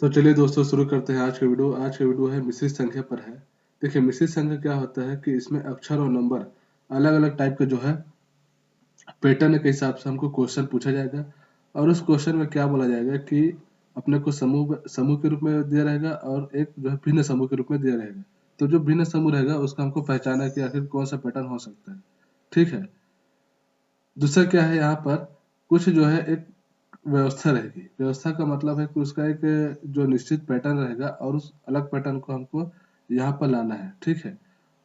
तो चलिए दोस्तों शुरू करते हैं आज का वीडियो। आज का वीडियो है मिश्रित संख्या पर है। देखिए मिश्रित संख्या क्या होता है कि इसमें अक्षर और नंबर अलग अलग टाइप का जो है पैटर्न के हिसाब से हमको क्वेश्चन पूछा जाएगा और उस क्वेश्चन में क्या बोला जाएगा कि अपने को समूह समूह के रूप में दिया रहेगा और एक जो है भिन्न समूह के रूप में दिया रहेगा। तो जो भिन्न समूह रहेगा उसका हमको पहचाना है कि आखिर कौन सा पैटर्न हो सकता है। ठीक है। दूसरा क्या है, यहाँ पर कुछ जो है एक व्यवस्था रहेगी। व्यवस्था का मतलब है कि उसका एक जो निश्चित पैटर्न रहेगा और उस अलग पैटर्न को हमको यहाँ पर लाना है। ठीक है।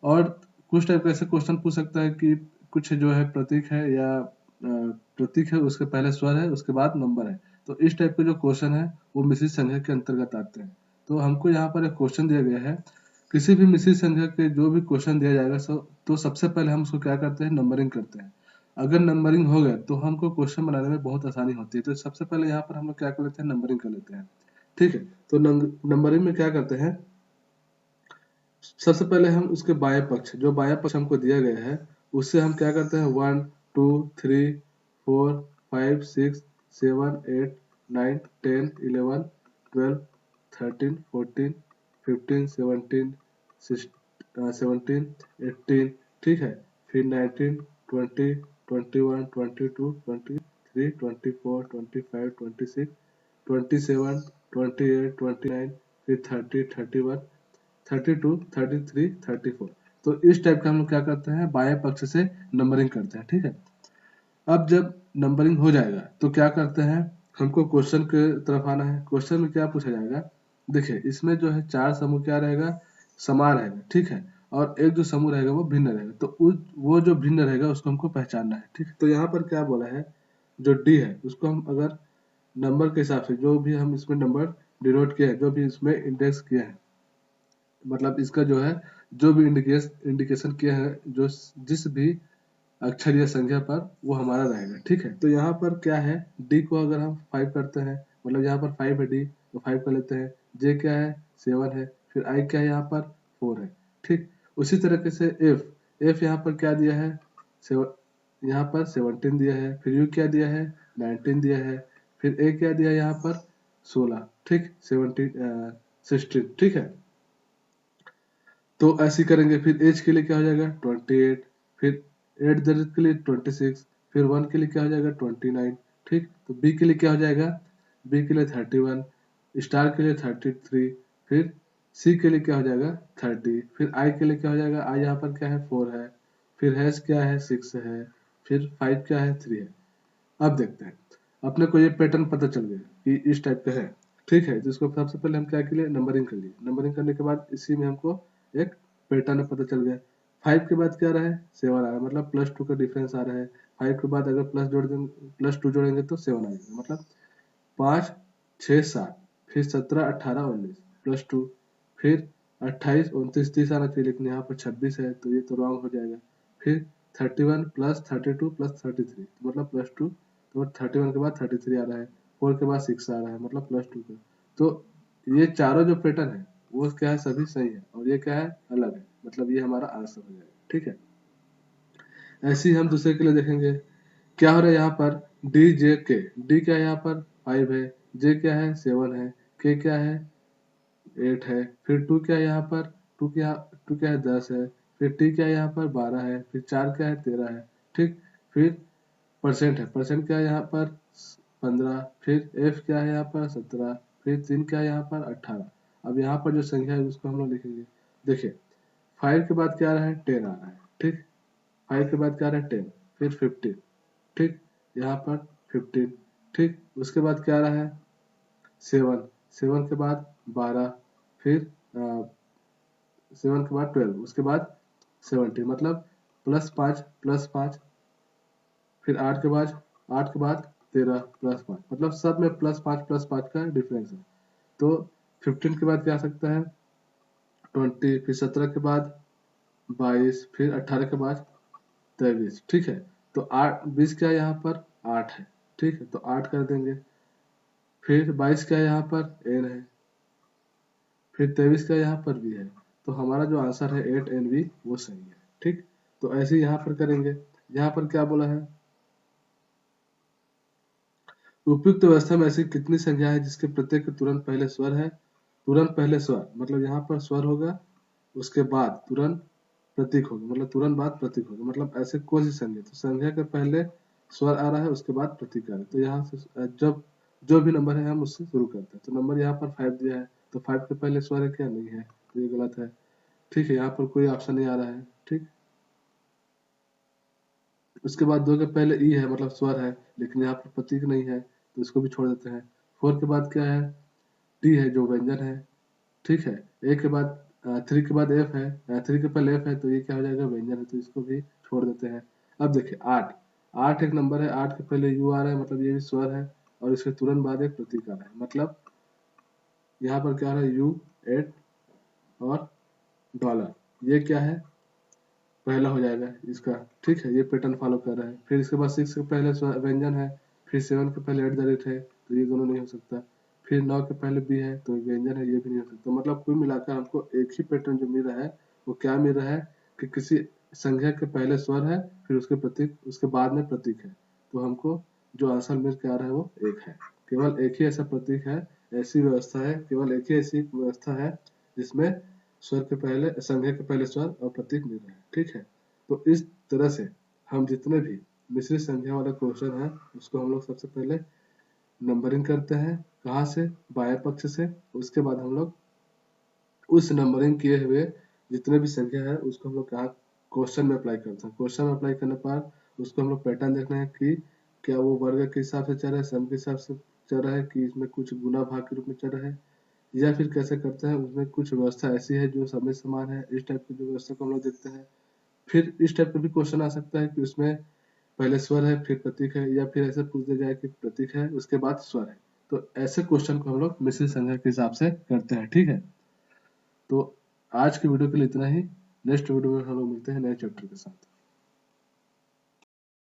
और कुछ टाइप का ऐसे क्वेश्चन पूछ सकता है कि कुछ जो है प्रतीक है या प्रतीक है, उसके पहले स्वर है, उसके बाद नंबर है। तो इस टाइप के जो क्वेश्चन है वो मिश्रित संख्या के अंतर्गत आते हैं। तो हमको यहाँ पर एक क्वेश्चन दिया गया है। किसी भी मिश्रित संख्या के जो भी क्वेश्चन दिया जाएगा तो सबसे पहले हम उसको क्या करते हैं, नंबरिंग करते हैं। अगर नंबरिंग हो गया तो हमको क्वेश्चन बनाने में बहुत आसानी होती है। तो सबसे पहले यहाँ पर हम लोग क्या कर लेते हैं, नंबरिंग कर लेते हैं। ठीक है। तो नंबरिंग में क्या करते हैं, सबसे पहले हम उसके बाएं पक्ष, जो बायां पक्ष हमको दिया गया है, उससे हम क्या करते हैं 1 2 3 4 5 6 7 8 9 10 11 12 13 14 15 17 17 18। ठीक है। फिर 19 20 21 22 23 24 25 26 27 28 29 फिर 30 31 32 33 34। तो इस टाइप का हम लोग क्या करते हैं, बाएं पक्ष से नंबरिंग करते हैं। ठीक है। अब जब नंबरिंग हो जाएगा तो क्या करते हैं, हमको क्वेश्चन के तरफ आना है। क्वेश्चन में क्या पूछा जाएगा, देखिए इसमें जो है चार समूह क्या रहेगा, समान रहेगा। ठीक है। और एक जो समूह रहेगा वो भिन्न रहेगा। तो वो जो भिन्न रहेगा उसको हमको पहचानना है। ठीक है। तो यहाँ पर क्या बोला है, जो डी है उसको हम अगर नंबर के हिसाब से जो भी हम इसमें नंबर डिनोट किया है, जो भी इसमें इंडेक्स किया है, मतलब इसका जो है जो भी इंडिकेशन किया है, जो जिस भी अक्षर या संख्या पर, वो हमारा रहेगा। ठीक है। तो यहाँ पर क्या है, डी को अगर हम 5 करते हैं, मतलब यहाँ पर 5 है डी, तो 5 कर लेते हैं। जे क्या है, 7 है। फिर आई क्या है, यहाँ पर 4 है। ठीक। उसी तरीके से एफ यहाँ पर क्या दिया है, यहाँ पर 17 दिया है। फिर यू क्या दिया है, 19 दिया है। फिर ए क्या दिया है, यहाँ पर 16। ठीक। 17 16। ठीक है। तो ऐसे ही करेंगे। फिर एज के लिए क्या हो जाएगा 28। फिर एट द रेट के लिए 26। फिर 1 के लिए क्या हो जाएगा 29। ठीक। तो बी के लिए क्या हो जाएगा, बी के लिए 31। स्टार के लिए 33। फिर सी के लिए क्या हो जाएगा 30। फिर आई के लिए क्या हो जाएगा, आई यहाँ पर क्या है 4 है। फिर हैश क्या है 6 है। फिर 5 क्या है 3 है। अब देखते हैं, अपने को ये पैटर्न पता चल गया कि इस टाइप का है। ठीक है। जिसको सबसे पहले हम क्या के लिए नंबरिंग कर लिए। नंबरिंग करने के बाद इसी में हमको एक पैटर्न पता चल गया। 5 के बाद क्या आ रहा है, 7 आ रहा है, मतलब +2 का डिफरेंस आ रहा है। 5 के बाद अगर +2 जोड़ेंगे तो 7 आ जाएगा, मतलब 5 6 7। फिर 17 18 19 +2। फिर 28 29 30 आना चाहिए, लेकिन यहाँ पर 26 है तो ये तो रॉन्ग हो जाएगा। फिर 31 + 32 + 33, मतलब +2। तो 31 के बाद 33 आ रहा है। 4 के बाद 6 आ रहा है, मतलब +2 का। तो ये चारों जो पैटर्न है वो क्या है, सभी सही है। और ये क्या है, अलग है, मतलब ये हमारा आंसर हो जाएगा। ठीक है। ऐसे ही हम दूसरे के लिए देखेंगे। क्या हो रहा है यहाँ पर, डी जे के। डी क्या है, यहाँ पर 5 है। जे क्या है 7 है। के क्या है 8 है। फिर 2 क्या है यहाँ पर, 2 क्या है 10 है। फिर टी क्या है यहाँ पर 12 है। फिर 4 क्या है 13 है। ठीक। फिर परसेंट है, परसेंट क्या है यहाँ पर 15। फिर एफ क्या है यहाँ पर 17। फिर 3 क्या है यहाँ पर 18। अब यहाँ पर जो संख्या है उसको हम लोग लिखेंगे। देखिए 5 के बाद क्या आ रहा है, 10 आ रहा है। ठीक। 5 के बाद क्या आ रहा है 10। फिर 15। ठीक। यहाँ पर 15। ठीक। उसके बाद क्या आ रहा है 7। 7 के बाद 12। फिर 7 के बाद 12। उसके बाद 70, मतलब +5 +5। फिर 8 के बाद 13 +5, मतलब सब में +5 का डिफरेंस है। तो 15 के बाद क्या आ सकता है 20। फिर 17 के बाद 22। फिर 18 के बाद 23। ठीक है। तो 20 क्या है यहाँ पर 8 है। ठीक है। तो 8 कर देंगे। फिर 22 क्या है यहाँ पर एन है। फिर 23 का यहाँ पर भी है। तो हमारा जो आंसर है 8 NB वो सही है। ठीक। तो ऐसे ही यहाँ पर करेंगे। यहाँ पर क्या बोला है, उपयुक्त व्यवस्था में ऐसी कितनी संख्या है जिसके प्रत्येक के तुरंत पहले स्वर है? तुरंत पहले स्वर मतलब यहाँ पर स्वर होगा, उसके बाद तुरंत प्रतीक होगा, मतलब तुरंत बाद प्रतीक होगा, मतलब ऐसे कौन सी संख्या? तो संख्या के पहले स्वर आ रहा है, उसके बाद प्रतीक आ रहा है। तो यहाँ से जब जो भी नंबर है हम उससे शुरू करते हैं। तो नंबर यहाँ पर 5 दिया है, तो 5 के पहले स्वर है क्या? नहीं है, तो ये गलत है। ठीक है, यहाँ पर कोई ऑप्शन नहीं आ रहा है। ठीक, उसके बाद 2 के पहले ई है, मतलब स्वर है, लेकिन यहाँ पर प्रतीक नहीं है, तो इसको भी छोड़ देते हैं। 4 के बाद क्या है? टी है, जो व्यंजन है। ठीक है, ए के बाद 3 के बाद एफ है, 3 के पहले एफ है, तो ये क्या हो जाएगा? व्यंजन है, तो इसको भी छोड़ देते हैं। अब देखिए 8, 8 एक नंबर है, 8 के पहले यू आ रहा है, मतलब ये भी स्वर है, और इसके तुरंत बाद एक प्रतीक आ रहा है, मतलब यहाँ पर क्या आ रहा है? यू, 8 और डॉलर, ये क्या है? पहला हो जाएगा इसका। ठीक है, ये पैटर्न फॉलो कर रहा है। फिर इसके बाद 6 के पहले व्यंजन है, फिर 7 के पहले एट द रेट है, तो ये दोनों नहीं हो सकता। फिर 9 के पहले बी है, तो व्यंजन है, ये भी नहीं हो सकता। मतलब कुल मिलाकर हमको एक ही पैटर्न जो मिल रहा है वो क्या मिल रहा है कि किसी संख्या के पहले स्वर है, फिर उसके प्रतीक, उसके बाद में प्रतीक है। तो हमको जो आंसर मिल के आ रहा है वो एक है। केवल एक ही ऐसा प्रतीक है, ऐसी व्यवस्था है, केवल एक ही ऐसी व्यवस्था है जिसमें स्वर के पहले, संख्या के पहले स्वर और प्रतीक मिल रहे हैं। ठीक है, तो इस तरह से हम जितने भी मिश्रित संख्या वाला क्वेश्चन है उसको हम लोग सबसे पहले नंबरिंग करते हैं। कहाँ से? बाएं पक्ष से। उसके बाद हम लोग उस नंबरिंग किए हुए जितने भी संख्या है उसको हम लोग कहाँ क्वेश्चन में अप्लाई करते हैं। क्वेश्चन में अप्लाई करने पर उसको हम लोग पैटर्न देखना है कि क्या वो वर्ग के हिसाब से चल रहा है, सम के हिसाब से चल रहा है, कि इसमें कुछ गुना भाग के रूप में चल रहा है, या फिर कैसे करते हैं, उसमें कुछ व्यवस्था ऐसी है जो समय समान है। इस टाइप की जो व्यवस्था को हम लोग देखते हैं। फिर इस टाइप का भी क्वेश्चन आ सकता है कि उसमें पहले स्वर है, फिर प्रतीक है, या फिर ऐसे पूछ दिया जाए कि प्रतीक है उसके बाद स्वर है। तो ऐसे क्वेश्चन को हम लोग मिश्रित संख्या के हिसाब से करते हैं। ठीक है, तो आज की वीडियो के लिए इतना ही। नेक्स्ट वीडियो में हम लोग मिलते हैं नए चैप्टर के साथ।